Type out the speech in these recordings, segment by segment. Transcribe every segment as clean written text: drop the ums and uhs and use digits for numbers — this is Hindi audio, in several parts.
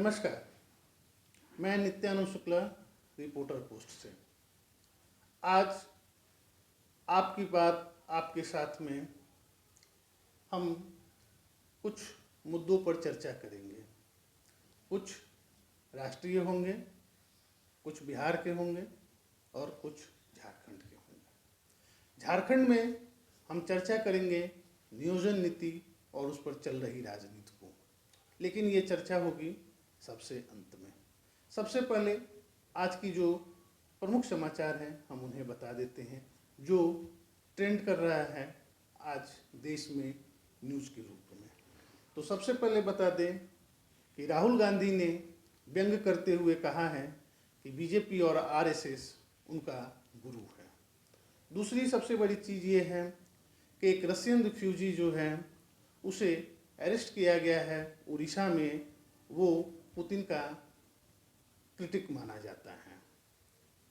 नमस्कार, मैं नित्यानंद शुक्ला, रिपोर्टर पोस्ट से। आज आपकी बात आपके साथ में हम कुछ मुद्दों पर चर्चा करेंगे। कुछ राष्ट्रीय होंगे, कुछ बिहार के होंगे और कुछ झारखंड के होंगे। झारखंड में हम चर्चा करेंगे नियोजन नीति और उस पर चल रही राजनीति को, लेकिन ये चर्चा होगी सबसे अंत में। सबसे पहले आज की जो प्रमुख समाचार हैं हम उन्हें बता देते हैं, जो ट्रेंड कर रहा है आज देश में न्यूज़ के रूप में। तो सबसे पहले बता दें कि राहुल गांधी ने व्यंग करते हुए कहा है कि बीजेपी और आरएसएस उनका गुरु है। दूसरी सबसे बड़ी चीज़ ये है कि एक रशियन रिफ्यूजी जो है उसे अरेस्ट किया गया है उड़ीसा में। वो पुतिन का क्रिटिक माना जाता है।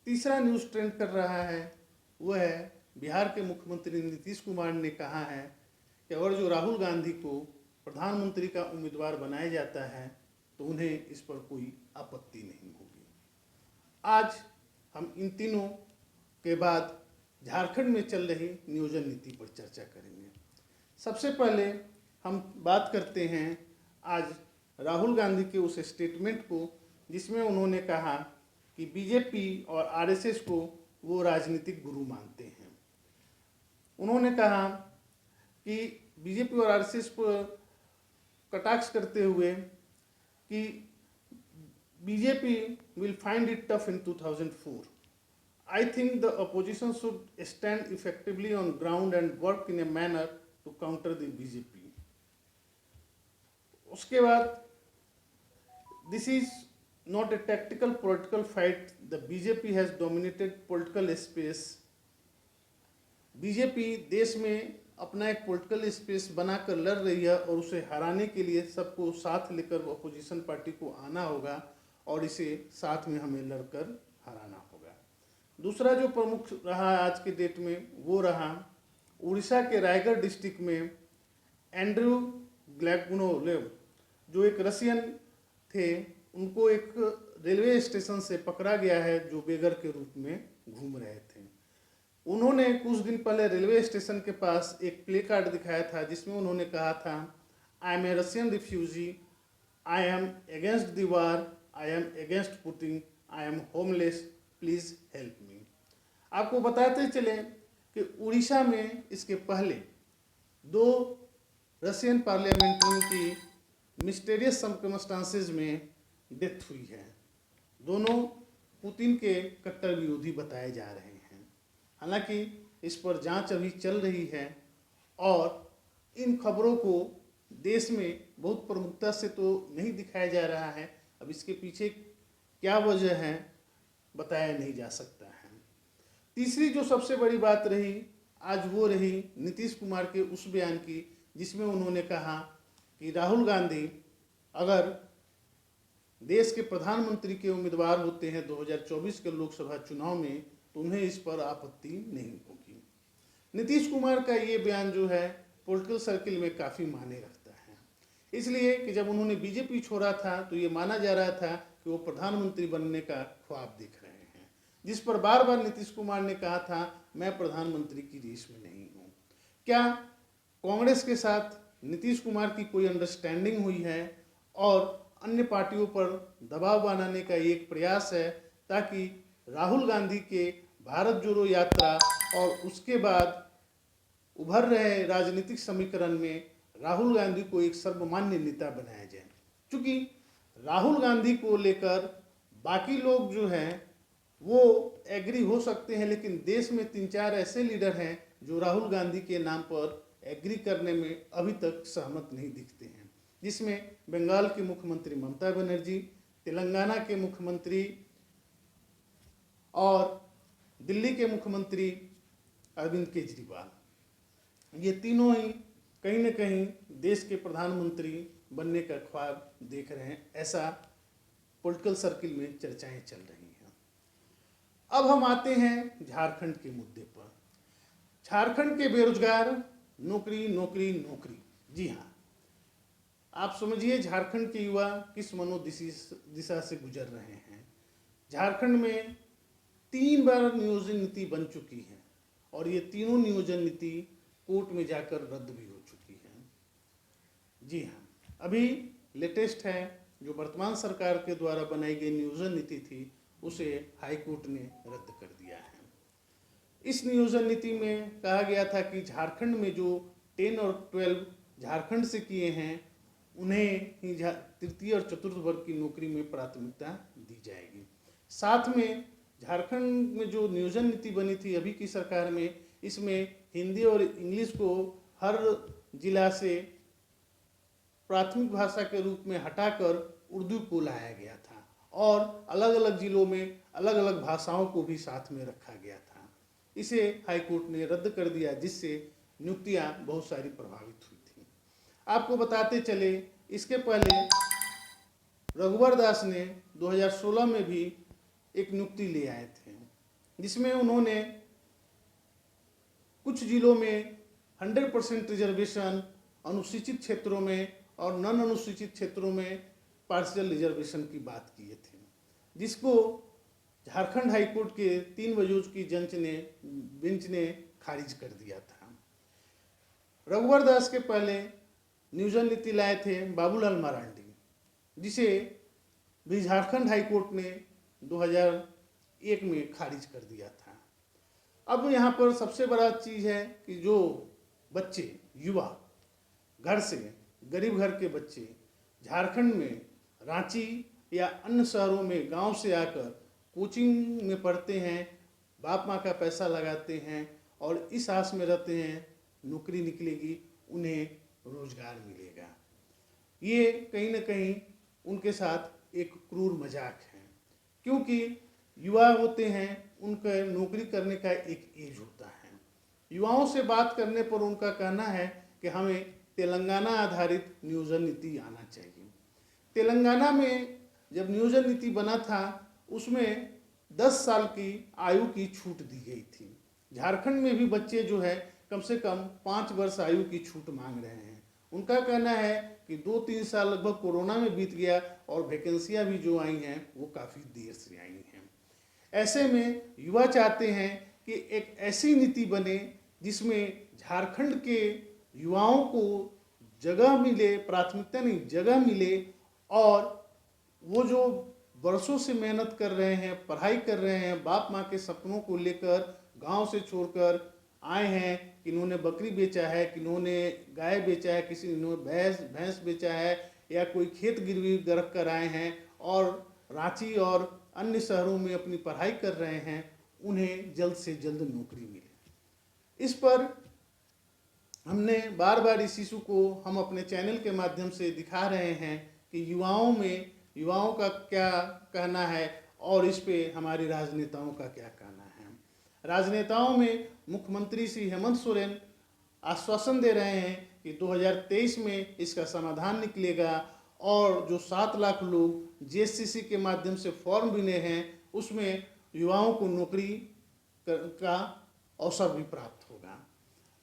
तीसरा न्यूज़ ट्रेंड कर रहा है वह है बिहार के मुख्यमंत्री नीतीश कुमार ने कहा है कि अगर जो राहुल गांधी को प्रधानमंत्री का उम्मीदवार बनाया जाता है तो उन्हें इस पर कोई आपत्ति नहीं होगी। आज हम इन तीनों के बाद झारखंड में चल रही नियोजन नीति पर चर्चा करेंगे। सबसे पहले हम बात करते हैं आज राहुल गांधी के उस स्टेटमेंट को जिसमें उन्होंने कहा कि बीजेपी और आरएसएस को वो राजनीतिक गुरु मानते हैं। उन्होंने कहा कि बीजेपी और आरएसएस पर कटाक्ष करते हुए कि BJP will find it tough in 2004. I think the opposition should stand effectively on ground and work in a manner to counter the BJP. उसके बाद this is not a tactical political fight. The BJP has dominated political space. BJP देश में अपना एक पॉलिटिकल स्पेस बनाकर लड़ रही है और उसे हराने के लिए सबको साथ लेकर अपोजिशन पार्टी को आना होगा और इसे साथ में हमें लड़कर हराना होगा। दूसरा जो प्रमुख रहा आज के डेट में वो रहा उड़ीसा के रायगढ़ डिस्ट्रिक्ट में एंड्रू ग्लैगुनोव जो एक रशियन थे, उनको एक रेलवे स्टेशन से पकड़ा गया है जो बेगर के रूप में घूम रहे थे। उन्होंने कुछ दिन पहले रेलवे स्टेशन के पास एक प्ले कार्ड दिखाया था जिसमें उन्होंने कहा था, I am a Russian refugee, I am against the war, I am against Putin, I am homeless, please help me. आपको बताते चले कि उड़ीसा में इसके पहले दो रशियन पार्लियामेंट्रियन की मिस्टीरियस सर्कमस्टांसेस में डेथ हुई है। दोनों पुतिन के कट्टर विरोधी बताए जा रहे हैं। हालांकि इस पर जांच अभी चल रही है और इन खबरों को देश में बहुत प्रमुखता से तो नहीं दिखाया जा रहा है। अब इसके पीछे क्या वजह है बताया नहीं जा सकता है। तीसरी जो सबसे बड़ी बात रही आज वो रही नीतीश कुमार के उस बयान की जिसमें उन्होंने कहा कि राहुल गांधी अगर देश के प्रधानमंत्री के उम्मीदवार होते हैं 2024 के लोकसभा चुनाव में तो उन्हें इस पर आपत्ति नहीं होगी। नीतीश कुमार का ये बयान जो है पॉलिटिकल सर्किल में काफ़ी मायने रखता है, इसलिए कि जब उन्होंने बीजेपी छोड़ा था तो ये माना जा रहा था कि वो प्रधानमंत्री बनने का ख्वाब देख रहे हैं, जिस पर बार बार नीतीश कुमार ने कहा था मैं प्रधानमंत्री की रेस में नहीं हूँ। क्या कांग्रेस के साथ नीतीश कुमार की कोई अंडरस्टैंडिंग हुई है और अन्य पार्टियों पर दबाव बनाने का एक प्रयास है ताकि राहुल गांधी के भारत जोड़ो यात्रा और उसके बाद उभर रहे राजनीतिक समीकरण में राहुल गांधी को एक सर्वमान्य नेता बनाया जाए। क्योंकि राहुल गांधी को लेकर बाकी लोग जो हैं वो एग्री हो सकते हैं, लेकिन देश में 3-4 ऐसे लीडर हैं जो राहुल गांधी के नाम पर एग्री करने में अभी तक सहमत नहीं दिखते हैं, जिसमें बंगाल के मुख्यमंत्री ममता बनर्जी, तेलंगाना के मुख्यमंत्री और दिल्ली के मुख्यमंत्री अरविंद केजरीवाल। ये तीनों ही कहीं न कहीं देश के प्रधानमंत्री बनने का ख्वाब देख रहे हैं, ऐसा पॉलिटिकल सर्किल में चर्चाएं चल रही हैं। अब हम आते हैं झारखंड के मुद्दे पर। झारखंड के बेरोजगार नौकरी नौकरी नौकरी, जी हाँ, आप समझिए झारखंड के युवा किस दिशा से गुजर रहे हैं। झारखंड में 3 बार नियोजन नीति बन चुकी है और ये तीनों नियोजन नीति कोर्ट में जाकर रद्द भी हो चुकी है। जी हाँ, अभी लेटेस्ट है जो वर्तमान सरकार के द्वारा बनाई गई नियोजन नीति थी, उसे हाई कोर्ट ने रद्द कर दिया है। इस नियोजन नीति में कहा गया था कि झारखंड में जो 10 और 12 झारखंड से किए हैं उन्हें ही तृतीय और चतुर्थ वर्ग की नौकरी में प्राथमिकता दी जाएगी। साथ में झारखंड में जो नियोजन नीति बनी थी अभी की सरकार में, इसमें हिंदी और इंग्लिश को हर जिला से प्राथमिक भाषा के रूप में हटाकर उर्दू को लाया गया था और अलग अलग जिलों में अलग अलग भाषाओं को भी साथ में रखा गया था। इसे हाईकोर्ट ने रद्द कर दिया, जिससे नियुक्तियां बहुत सारी प्रभावित हुई थी। आपको बताते चले, इसके पहले रघुवर दास ने 2016 में भी एक नियुक्ति ले आए थे, जिसमें उन्होंने कुछ जिलों में 100% रिजर्वेशन, अनुसूचित क्षेत्रों में और नॉन अनुसूचित क्षेत्रों में पार्शियल रिजर्वेशन की बात किए थे, जिसको झारखंड हाईकोर्ट के 3 बजोज की बेंच ने खारिज कर दिया था। रघुवर दास के पहले नियोजन नीति लाए थे बाबूलाल मरांडी, जिसे भी झारखंड हाईकोर्ट ने 2001 में खारिज कर दिया था। अब यहाँ पर सबसे बड़ा चीज़ है कि जो बच्चे युवा घर से, गरीब घर के बच्चे झारखंड में रांची या अन्य शहरों में गांव से आकर कोचिंग में पढ़ते हैं, बाप माँ का पैसा लगाते हैं और इस आस में रहते हैं नौकरी निकलेगी, उन्हें रोजगार मिलेगा। ये कहीं ना कहीं उनके साथ एक क्रूर मजाक है, क्योंकि युवा होते हैं, उनका नौकरी करने का एक एज होता है। युवाओं से बात करने पर उनका कहना है कि हमें तेलंगाना आधारित नियोजन नीति आना चाहिए। तेलंगाना में जब नियोजन नीति बना था उसमें 10 साल की आयु की छूट दी गई थी। झारखंड में भी बच्चे जो है कम से कम 5 वर्ष आयु की छूट मांग रहे हैं। उनका कहना है कि 2-3 साल लगभग कोरोना में बीत गया और वैकेंसियां भी जो आई हैं वो काफ़ी देर से आई हैं। ऐसे में युवा चाहते हैं कि एक ऐसी नीति बने जिसमें झारखंड के युवाओं को जगह मिले, प्राथमिकता नहीं जगह मिले, और वो जो वर्षों से मेहनत कर रहे हैं, पढ़ाई कर रहे हैं, बाप माँ के सपनों को लेकर गांव से छोड़कर आए हैं, किन्होंने बकरी बेचा है, किन्होंने गाय बेचा है, किसी ने भैंस बेचा है, या कोई खेत गिरवी रख कर आए हैं और रांची और अन्य शहरों में अपनी पढ़ाई कर रहे हैं, उन्हें जल्द से जल्द नौकरी मिले। इस पर हमने बार बार इस इशू को हम अपने चैनल के माध्यम से दिखा रहे हैं कि युवाओं का क्या कहना है और इस पे हमारे राजनेताओं का क्या कहना है। राजनेताओं में मुख्यमंत्री श्री हेमंत सोरेन आश्वासन दे रहे हैं कि 2023 में इसका समाधान निकलेगा और जो 7 लाख लोग जीएससीसी के माध्यम से फॉर्म भरे हैं उसमें युवाओं को नौकरी का अवसर भी प्राप्त होगा।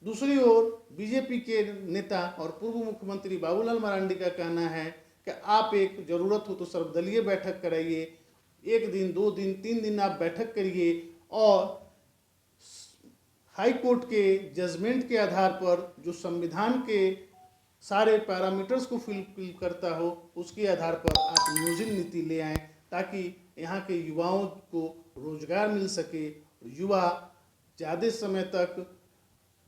दूसरी ओर बीजेपी के नेता और पूर्व मुख्यमंत्री बाबूलाल मरांडी का कहना है कि आप एक ज़रूरत हो तो सर्वदलीय बैठक कराइए, 1 दिन 2 दिन 3 दिन आप बैठक करिए और हाई कोर्ट के जजमेंट के आधार पर जो संविधान के सारे पैरामीटर्स को फिल करता हो उसके आधार पर आप नियोजन नीति ले आएँ, ताकि यहाँ के युवाओं को रोजगार मिल सके, युवा ज़्यादा समय तक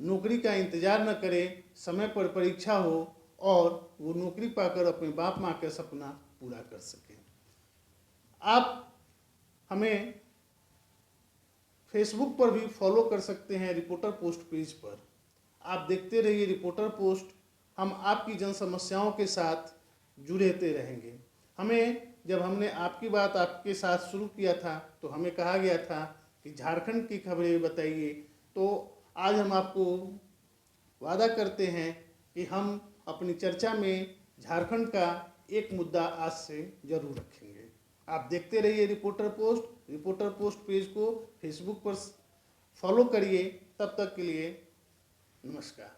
नौकरी का इंतज़ार न करे, समय पर परीक्षा हो और वो नौकरी पाकर अपने बाप माँ का सपना पूरा कर सके। आप हमें फेसबुक पर भी फॉलो कर सकते हैं, रिपोर्टर पोस्ट पेज पर आप देखते रहिए रिपोर्टर पोस्ट। हम आपकी जन समस्याओं के साथ जुड़ते रहेंगे। जब हमने आपकी बात आपके साथ शुरू किया था तो हमें कहा गया था कि झारखंड की खबरें बताइए, तो आज हम आपको वादा करते हैं कि हम अपनी चर्चा में झारखंड का एक मुद्दा आज से जरूर रखेंगे। आप देखते रहिए रिपोर्टर पोस्ट पेज को फेसबुक पर फॉलो करिए। तब तक के लिए नमस्कार।